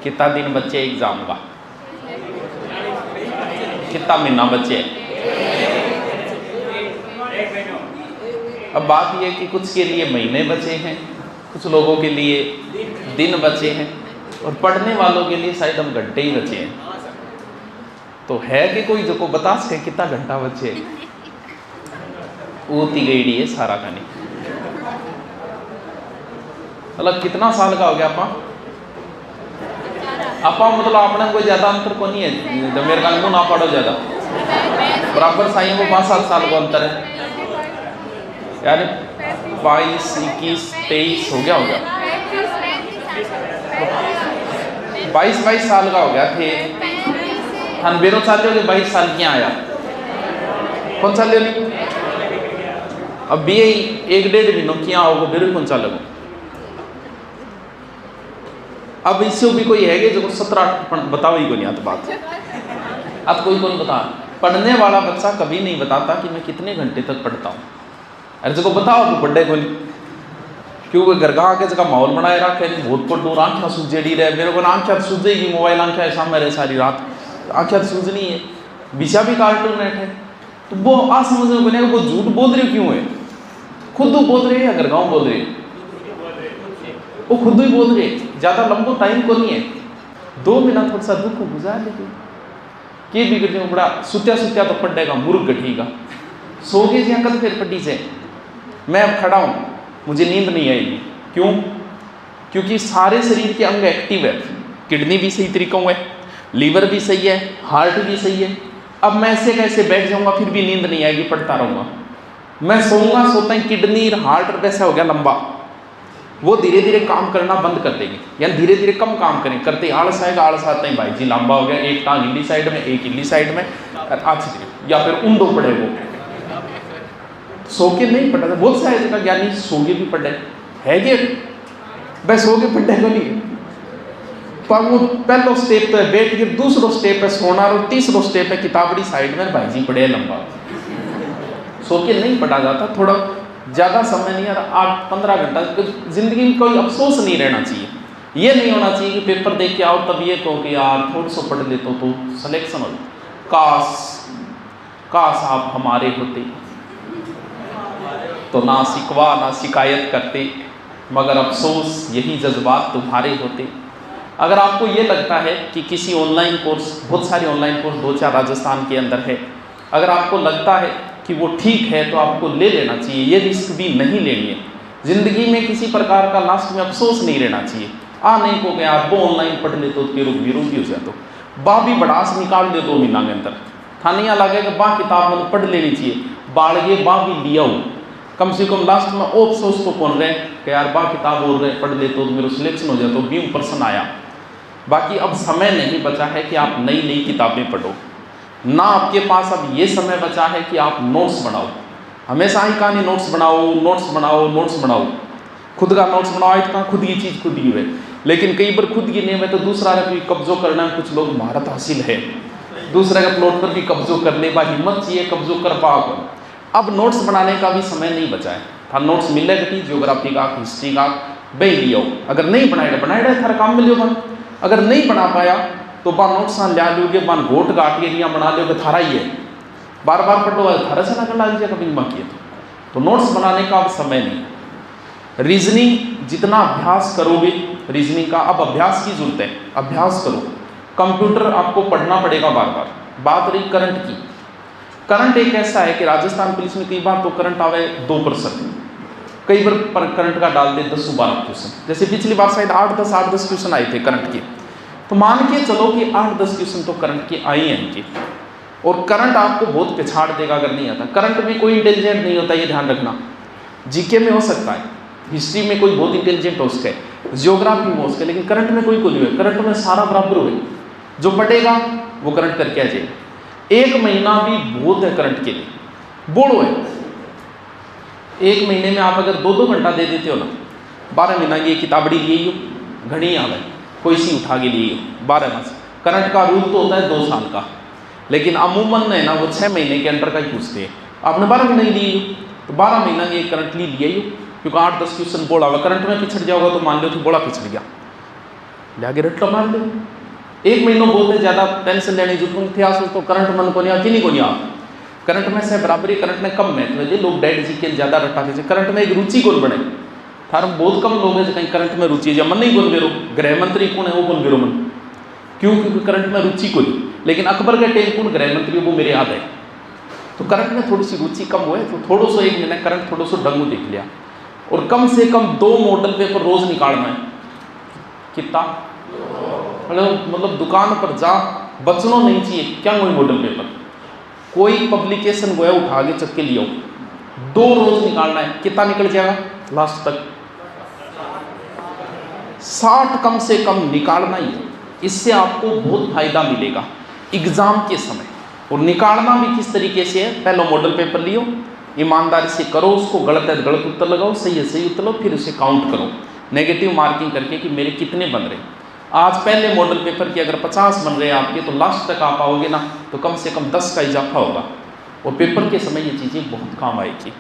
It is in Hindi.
कितना दिन बच्चे एग्जाम का? कितना महीना बच्चे? अब बात यह कि कुछ के लिए महीने बचे हैं, कुछ लोगों के लिए दिन बचे हैं, और पढ़ने वालों के लिए शायद हम घंटे ही बचे हैं। तो है कि कोई जो को बता सके कितना घंटा बचे? ऊती गई है सारा का नहीं। मतलब कितना साल का हो गया आपा मतलब आपने कोई ज्यादा अंतर को नहीं है, जब मेरे का ना पढ़ो ज्यादा बराबर साई को 5-7 साल को अंतर है, यानी 22, 21, 23 हो गया 22 साल का हो गया थे। हम बेरो साल हो गए 22 साल क्या आया कौन सा ले ली? अब भी 1-1.5 महीनों क्या होगा बेरो कौन सा लगो? अब इससे भी कोई है जो 17-18 बताओ ही को नहीं आता बात। अब कोई कौन बता? पढ़ने वाला बच्चा कभी नहीं बताता कि मैं कितने घंटे तक पढ़ता हूँ। अरे जो बताओ वो पढ़े को नहीं, क्योंकि घर का आके जगह माहौल बनाए रखे बहुत पढ़ो, आँखें सूझेड़ी रहे। मेरे को आँखें सूझेगी, मोबाइल आँखें सामने रहे सारी रात, आँखें सूझनी है, विषय भी कार्टून नेट है। तो वो आ समझ में बनेगा वो झूठ बोल रहे क्यों है? खुद बोल रहे हैं या घर गाँव बोल रहे हैं? वो खुद ही बोल रहे, ज्यादा लंबो टाइम को नहीं है, 2 महीना थोड़ा सा दुख गुजार लेते कि बिगड़ बड़ा सुत्या सुत्या तो पड़ेगा मुर्ग गठेगा, सो गए जी कल फिर पट्टी से मैं अब खड़ा हूँ मुझे नींद नहीं आएगी। क्यों? क्योंकि सारे शरीर के अंग एक्टिव है, किडनी भी सही तरीकों है, लीवर भी सही है, हार्ट भी सही है। अब मैं ऐसे कैसे बैठ जाऊंगा फिर भी नींद नहीं आएगी, पढ़ता रहूंगा। मैं सोऊंगा सोता ही किडनी हार्ट वैसा हो गया लंबा, वो धीरे धीरे काम करना बंद कर देंगे, यानी धीरे धीरे कम काम करें। करते आलस आएगा, आलस आता ही भाई जी लंबा हो गया, एक टांग इल्ली साइड में एक इल्ली साइड में, या फिर ऊंडो पड़े वो सो के नहीं पढ़ा। बहुत सारे जगह ज्ञानी सो के भी पढ़े है कि भाई सो के पढ़े को नहीं, पर वो पहलो स्टेप तो है बैठ के, दूसरो स्टेप है सोना, और तीसरो स्टेप है किताबड़ी साइड में भाई जी पढ़े लंबा। सो के नहीं पढ़ा जाता, थोड़ा ज़्यादा समय नहीं, यार 8-15 घंटा जिंदगी में कोई अफसोस नहीं रहना चाहिए। ये नहीं होना चाहिए कि पेपर देख के आओ तब ये कहो कि यार थोड़ा सा पढ़ लेते तो सिलेक्शन हो, काश आप हमारे होते तो ना शिकवा ना शिकायत करते, मगर अफसोस यही जज्बात तुम्हारे होते। अगर आपको ये लगता है कि किसी ऑनलाइन कोर्स, बहुत सारे ऑनलाइन कोर्स 2-4 राजस्थान के अंदर है, अगर आपको लगता है कि वो ठीक है तो आपको ले लेना चाहिए, ये रिस्क भी नहीं लेनी है। ज़िंदगी में किसी प्रकार का लास्ट में अफसोस नहीं रहना चाहिए। नहीं को गया आप वो ऑनलाइन पढ़ ले तो भी हो जाए तो बा भी बड़ास निकाल दे 2 महीना के अंदर, थानिया लगे कि बा किताब मतलब पढ़ लेनी चाहिए, बाढ़ गए बा भी लिया हो, कम से कम लास्ट में ओ अफसोस तो कौन रहे कि यार बा किताब बोल रहे पढ़ ले तो मेरा सिलेक्शन हो जाए तो 20% आया। बाकी अब समय नहीं बचा है कि आप नई नई किताबें पढ़ो, ना आपके पास अब ये समय बचा है कि आप नोट्स बनाओ। हमेशा ही कहानी नोट्स बनाओ, नोट्स बनाओ, नोट्स बनाओ, खुद का नोट्स बनाओ, इतना खुद की चीज़ खुद ही है। लेकिन कई बार खुद की नहीं है तो दूसरा का भी कब्जो करना, कुछ लोग महारत हासिल है, दूसरे का प्लॉट पर भी कब्जो कर ले, बा हिम्मत चाहिए कब्जो कर पाओ। अब नोट्स बनाने का भी समय नहीं बचा है। था नोट्स मिलेगा कि ज्योग्राफी का, हिस्ट्री का बह लियो, अगर नहीं बनाए थारा काम मिलियो बन, अगर नहीं बना पाया तो बा नोट्स ल्या लोगे, बान घोट गाट के बना लोगे, थारा ही है, बार बार पढ़ो थारा से ना कर लीजिए कभी बाकी तो नोट्स बनाने का अब समय नहीं। रीजनिंग जितना अभ्यास करोगे, रीजनिंग का अब अभ्यास की जरूरत है, अभ्यास करो। कंप्यूटर आपको पढ़ना पड़ेगा बार बार। बात रही करंट की, करंट एक ऐसा है कि राजस्थान पुलिस में कई बार तो करंट आवे 2%, कई बार करंट का डाल दे 10-12 क्वेश्चन। जैसे पिछली बार शायद 8-10 क्वेश्चन आए थे करंट के, तो मान के चलो कि 8-10 क्वेश्चन तो करंट के आए हैं इनके, और करंट आपको बहुत पिछाड़ देगा अगर नहीं आता। करंट में कोई इंटेलिजेंट नहीं होता, ये ध्यान रखना। जीके में हो सकता है, हिस्ट्री में कोई बहुत इंटेलिजेंट हो सके, जियोग्राफी में हो सके, लेकिन करंट में कोई नहीं है। करंट में सारा बराबर हुए, जो पढ़ेगा वो करंट करके आ जाएगा। 1 महीना भी बहुत है करंट के लिए, बोलो है। 1 महीने में आप अगर 2-2 घंटा दे देते हो ना, 12 महीना ये किताबड़ी लिए हो घड़ी आ गई, कोई सी उठा के लिए 12 मास। करंट का रूल तो होता है 2 साल का, लेकिन अमूमन है ना वो 6 महीने के अंदर का ही पूछते हैं। आपने 12 महीने लिए तो 12 महीना ये करंट लिए हो, क्योंकि 8-10 क्वेश्चन बोला हुआ। करंट में पिछड़ जाओगा तो मान लो कि बोला पिछड़ गया, जाके रट्टा मार दे। 1 महीनों बोलते ज़्यादा टेंशन लेने जो तुम इतिहास तो करंट मन को नहीं कि नहीं को नहीं आप करंट में से बराबरी करंट में कम महत्व है लोग डैड जी के ज़्यादा रट्टा के करंट में एक रुचि कौन बने थार बहुत कम लोग हैं जो कहीं करंट में रुचि है जब मन नहीं कौन बेरो गृह मंत्री कौन है वो कौन बेरो मन क्यों क्योंकि करंट में रुचि को नहीं। लेकिन अकबर के टाइम कौन गृह मंत्री वो मेरे याद है तो करंट में थोड़ी सी रुचि कम हुए तो थोड़ा सा एक महीना करंट थोड़ा सा डंगू देख लिया और कम से कम 2 मॉडल पेपर रोज निकालना है कितना मतलब दुकान पर जा बचना नहीं चाहिए क्या कोई मॉडल पेपर कोई पब्लिकेशन गोया उठा के चक्के लियो 2 रोज निकालना है कितना निकल जाएगा लास्ट तक 60 कम से कम निकालना ही है। इससे आपको बहुत फायदा मिलेगा एग्जाम के समय और निकालना भी किस तरीके से है पहले मॉडल पेपर लियो ईमानदारी से करो उसको गलत है गलत उत्तर लगाओ सही है सही उत्तर लगाओ फिर उसे काउंट करो नेगेटिव मार्किंग करके कि मेरे कितने बन रहे। आज पहले मॉडल पेपर की अगर 50 बन रहे हैं आपके तो लास्ट तक आप आओगे ना तो कम से कम 10 का इजाफा होगा और पेपर के समय ये चीज़ें बहुत काम आएगी।